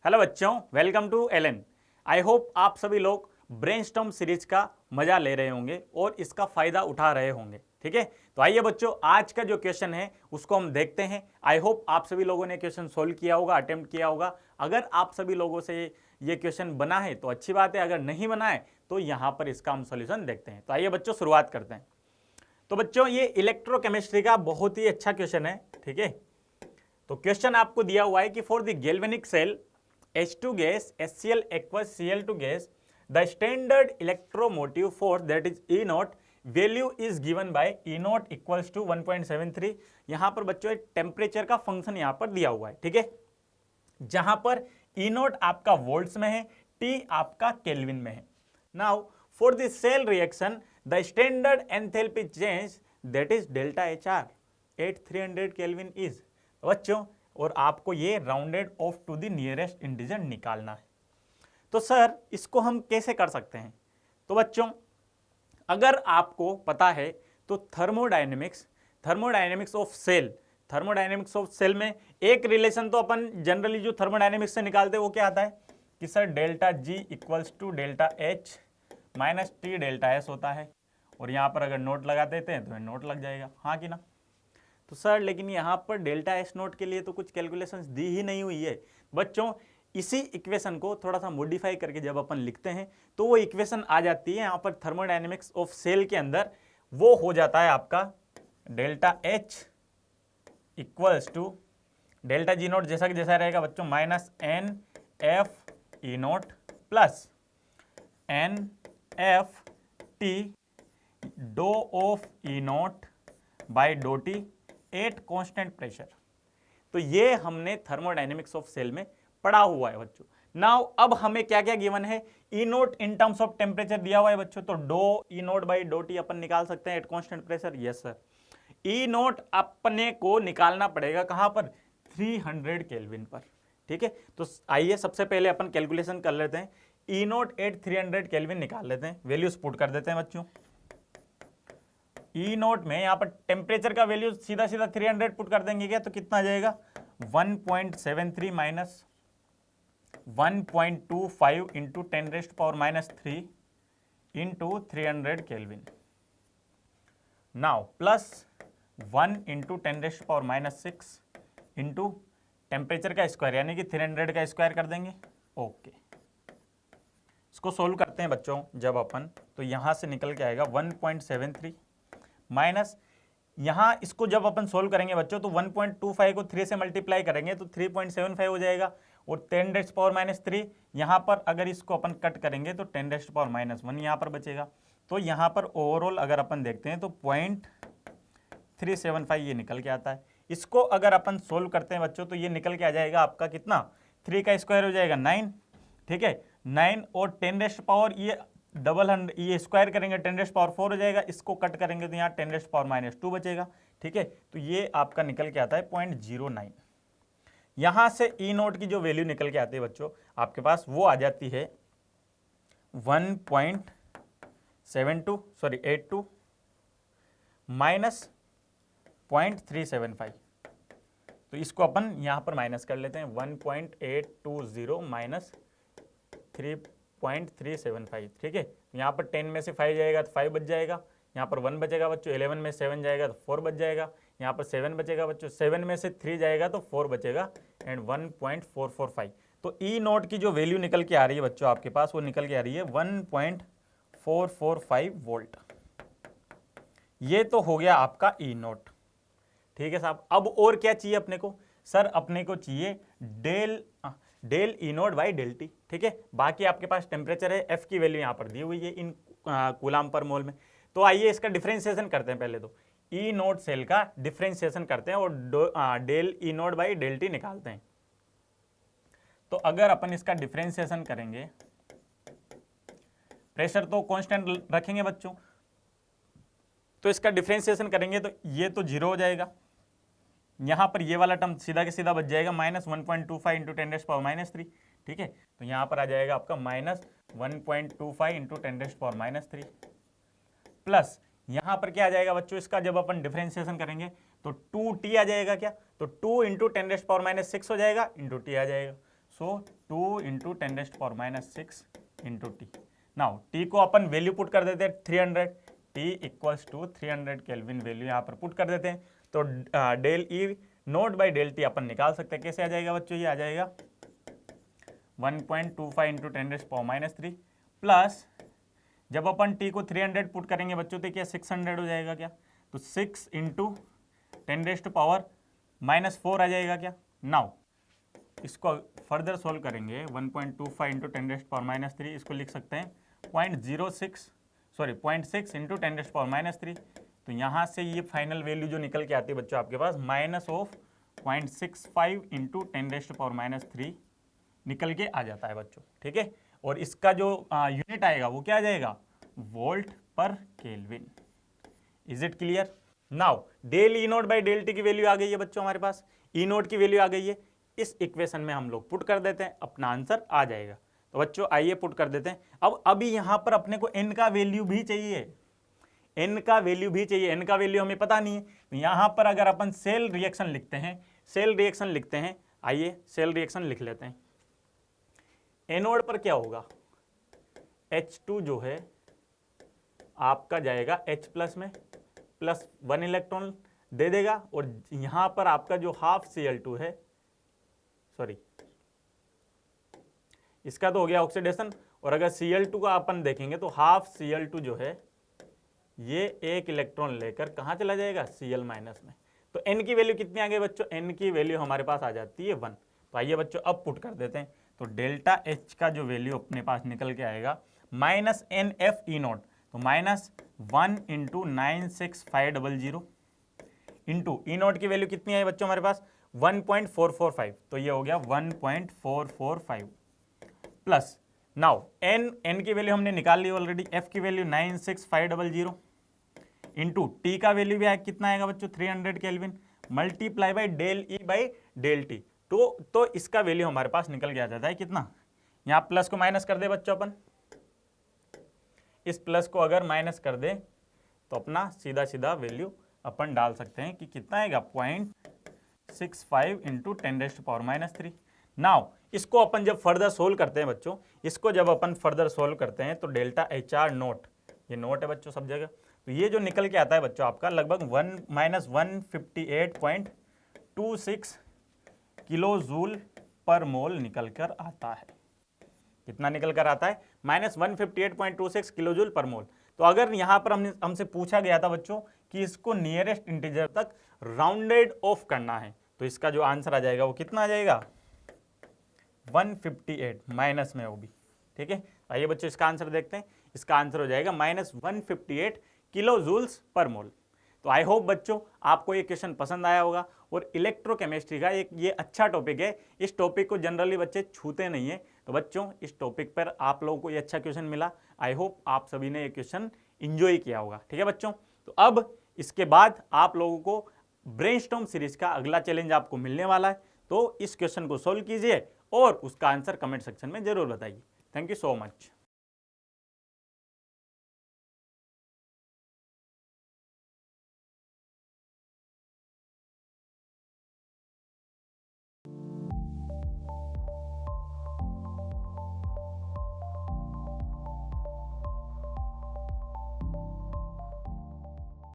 Hello बच्चों, welcome to Allen. I hope आप सभी लोग ब्रेनस्टॉर्म सीरीज का मजा ले रहे होंगे और इसका फायदा उठा रहे होंगे। ठीक है, तो आइए बच्चों, आज का जो क्वेश्चन है उसको हम देखते हैं। आई होप आप सभी लोगों ने क्वेश्चन सोल्व किया होगा, अटेम्प्ट किया होगा। अगर आप सभी लोगों से ये क्वेश्चन बना है तो अच्छी बात है, अगर नहीं बना है तो यहाँ पर इसका हम सोल्यूशन देखते हैं। तो आइए बच्चों, शुरुआत करते हैं। तो बच्चों, ये इलेक्ट्रोकेमिस्ट्री का बहुत ही अच्छा क्वेश्चन है। ठीक है, तो क्वेश्चन आपको दिया हुआ है कि for the galvanic cell H2 gas HCl aqueous Cl2 gas the standard electromotive force that is E naught value is given by E naught equals to 1.73। यहां पर बच्चों टेम्परेचर का फंक्शन यहां पर दिया हुआ है। ठीक है, जहां पर E naught आपका वोल्ट्स में है, T आपका केल्विन में है। Now for the cell reaction the standard enthalpy change that is delta HR at 300 kelvin is. बच्चों, और आपको ये rounded off to the nearest integer निकालना है। तो सर इसको हम कैसे कर सकते हैं? तो बच्चों, अगर आपको पता है तो थर्मोडायनेमिक्स ऑफ सेल में एक रिलेशन तो अपन जनरली जो थर्मोडायनेमिक्स से निकालते हैं वो क्या आता है कि sir delta G equals to delta H minus T delta S होता है। और यहाँ पर अगर नोट लगा देते हैं तो नोट लग जाएगा, हाँ कि ना? तो सर लेकिन यहाँ पर डेल्टा एस नोट के लिए तो कुछ कैलकुलेशंस दी ही नहीं हुई है। बच्चों, इसी इक्वेशन को थोड़ा सा मॉडिफाई करके जब अपन लिखते हैं तो वो इक्वेशन आ जाती है यहाँ पर थर्मोडायनेमिक्स ऑफ सेल के अंदर। वो हो जाता है आपका delta H equals to delta G naught जैसा कि जैसा रहेगा बच्चों, minus n F E naught plus n F T do of E naught by dough T at constant pressure. तो ये हमने थर्मोडायनेमिक्स ऑफ सेल में पढ़ा हुआ है बच्चों। नाउ अब हमें क्या क्या गिवन है? E naught in terms of temperature दिया हुआ है बच्चों, तो d E naught by dough T अपन निकाल सकते हैं at constant pressure. Yes sir, E naught अपने को निकालना पड़ेगा कहां पर? 300 केल्विन पर। ठीक है, तो आइए सबसे पहले अपन कैलकुलेशन कर लेते हैं। ई नोट एट 300 केल्विन निकाल लेते हैं, वैल्यूज पुट कर देते हैं बच्चों। ई नोट में यहाँ पर टेम्परेचर का वैल्यू सीधा सीधा 300 पुट कर देंगे क्या, तो कितना आ जाएगा? 1.73 minus 1.25 into 10⁻³ into 300 kelvin. Now plus 1 into 10⁻⁶ into temperature का स्क्वायर यानी कि 300 का स्क्वायर कर देंगे। ओके, इसको सोल्व करते हैं बच्चों जब अपन, तो यहां से निकल के आएगा 1.73 माइनस, यहां इसको जब अपन सोल्व करेंगे बच्चों तो 1.25 को 3 से मल्टीप्लाई करेंगे तो 3.75 हो जाएगा। और 10⁻³ यहां पर अगर इसको अपन कट करेंगे तो 10⁻⁻1 यहां पर बचेगा। तो यहां पर ओवरऑल अगर अपन देखते हैं तो 0.375 ये निकल के आता है। इसको अगर अपन सोल्व करते हैं बच्चों तो ये निकल के आ जाएगा आपका कितना? 3 का स्क्वायर हो जाएगा 9। ठीक है, 9 और 10 ये डबल 100 ये स्क्वायर करेंगे 10⁻⁴ हो जाएगा। इसको कट करेंगे तो यहाँ 10⁻⁻2 बचेगा। ठीक है, तो ये आपका निकल के आता है 0.09। यहां से ई नोट की जो वैल्यू निकल के आती है बच्चों आपके पास, वो आ जाती है 82 माइनस 0.375। तो इसको अपन यहां पर माइनस कर लेते हैं, 1.820 माइनस 3.375। ठीक है, यहाँ पर 10 में से 5 जाएगा तो 5 बच जाएगा, यहाँ पर 1 बचेगा बच्चों, 11 में 7 जाएगा तो 4 बच जाएगा, यहाँ पर 7 बचेगा बच्चों, 7 में से 3 जाएगा तो 4 बचेगा एंड 1.445। तो ई नोट की जो वैल्यू निकल के आ रही है बच्चों आपके पास, वो निकल के आ रही है 1.445 वोल्ट। ये तो हो गया आपका ई नोट। ठीक है साहब, अब और क्या चाहिए अपने को? सर अपने को चाहिए del E naught by del T. ठीक है, बाकी आपके पास टेम्परेचर है, एफ की वैल्यू यहाँ पर दी हुई है इन कूलाम पर मोल में। तो आइए इसका डिफरेंशिएशन करते हैं। पहले तो ई नोट सेल का डिफरेंशिएशन करते हैं और del E naught by del T निकालते हैं। तो अगर अपन इसका डिफरेंशिएशन करेंगे, प्रेशर तो कांस्टेंट रखेंगे बच्चों, तो इसका डिफरेंशिएशन करेंगे तो ये तो 0 हो जाएगा। यहां पर ये वाला टर्म सीधा के सीधा बच जाएगा, माइनस 1.25 इंटू 10⁻⁻3। ठीक है, तो यहां पर आ जाएगा आपका माइनस 1.25 इंटू 10⁻⁻3 प्लस यहां पर क्या आ जाएगा बच्चों, इसका जब अपन डिफरेंशिएशन करेंगे तो 2t आ जाएगा क्या, तो 2 इंटू 10⁻⁶ हो जाएगा इंटू t आ जाएगा। So 2 into 10⁻⁻6 into T. Now T को अपन वैल्यू पुट कर देते हैं 300, T equals to 300 kelvin value यहाँ पर पुट कर देते हैं। तो del E naught by del T अपन निकाल सकते हैं। कैसे आ जाएगा बच्चों, ये आ जाएगा 1.25 इंटू 10⁻³ प्लस जब अपन टी को 300 पुट करेंगे बच्चों तो क्या 600 हो जाएगा क्या, तो 6 इंटू 10⁻⁻4 आ जाएगा क्या। नाउ इसको फर्दर सोल्व करेंगे 1.25 इंटू 10⁻³ इसको लिख सकते हैं 0.6 इंटू 10⁻³ तो यहाँ से ये फाइनल वैल्यू जो निकल के आती है बच्चों आपके पास -0.65 इंटू 10⁻³ निकल के आ जाता है बच्चों, ठीक है। और इसका जो यूनिट आएगा वो क्या आ जाएगा, वोल्ट पर kelvin. Is it clear. Now del E naught by del T की वैल्यू आ गई है बच्चों हमारे पास, ई नोट की वैल्यू आ गई है। इस इक्वेशन में हम लोग पुट कर देते हैं, अपना आंसर आ जाएगा। तो बच्चों आइए पुट कर देते हैं। अब अभी यहां पर अपने को n का वैल्यू भी चाहिए, n का वैल्यू भी चाहिए। n का वैल्यू हमें पता नहीं है, तो यहां पर अगर अपन सेल रिएक्शन लिखते हैं, आइए सेल रिएक्शन लिख लेते हैं। एनोड पर क्या होगा, H2 जो है आपका जाएगा H प्लस में, प्लस 1 इलेक्ट्रॉन दे देगा। और यहां पर आपका जो हाफ Cl2 है, सॉरी इसका तो हो गया ऑक्सीडेशन। और अगर Cl2 का अपन देखेंगे तो हाफ Cl2 जो है ये 1 इलेक्ट्रॉन लेकर कहां चला जाएगा, Cl माइनस में। तो n की वैल्यू कितनी आ गई बच्चों, n की वैल्यू हमारे पास आ जाती है 1। तो आइए बच्चों अब पुट कर देते हैं। तो डेल्टा H का जो वैल्यू अपने पास निकल के आएगा -NF ई नोट, तो -1 इंटू 96500 इंटू ई नोट की वैल्यू कितनी आई बच्चों हमारे पास 1.445, तो ये हो गया 1.445 प्लस नाउ n की वैल्यू हमने निकाल ली ऑलरेडी, f की वैल्यू 96500 इंटू टी का वैल्यू भी कितना आएगा बच्चों 300 kelvin multiply by del E by del T. तो इसका वैल्यू हमारे पास निकल के आ जाता है कितना, यहां प्लस को माइनस कर दे बच्चों अपन, इस प्लस को अगर माइनस कर दे तो अपना सीधा सीधा वैल्यू अपन डाल सकते हैं कि कितना आएगा 0.65 इंटू 10⁻³ नाउ इसको अपन जब फर्दर सोल्व करते हैं बच्चों, इसको जब अपन फर्दर सोल्व करते हैं तो डेल्टा HR नोट, ये नोट है बच्चों सब जगह, तो ये जो निकल के आता है बच्चों आपका लगभग 158.26 किलो जूल पर मोल निकल कर आता है। कितना निकल कर आता है, -158.26 किलो जूल पर मोल। तो अगर यहां पर हमसे पूछा गया था बच्चों कि इसको नियरेस्ट इंटीजर तक राउंडेड ऑफ करना है, तो इसका जो आंसर आ जाएगा वो कितना आ जाएगा 158 माइनस में वो भी, ठीक है। आइए बच्चों इसका आंसर देखते हैं, इसका आंसर हो जाएगा -158 किलो जूल्स पर मोल। तो आई होप बच्चों आपको ये क्वेश्चन पसंद आया होगा। और इलेक्ट्रोकेमिस्ट्री का एक ये अच्छा टॉपिक है, इस टॉपिक को जनरली बच्चे छूते नहीं है। तो बच्चों इस टॉपिक पर आप लोगों को ये अच्छा क्वेश्चन मिला, आई होप आप सभी ने ये क्वेश्चन इंजॉय किया होगा, ठीक है बच्चों। तो अब इसके बाद आप लोगों को ब्रेनस्टॉर्म सीरीज का अगला चैलेंज आपको मिलने वाला है, तो इस क्वेश्चन को सोल्व कीजिए और उसका आंसर कमेंट सेक्शन में जरूर बताइए। Thank you so much.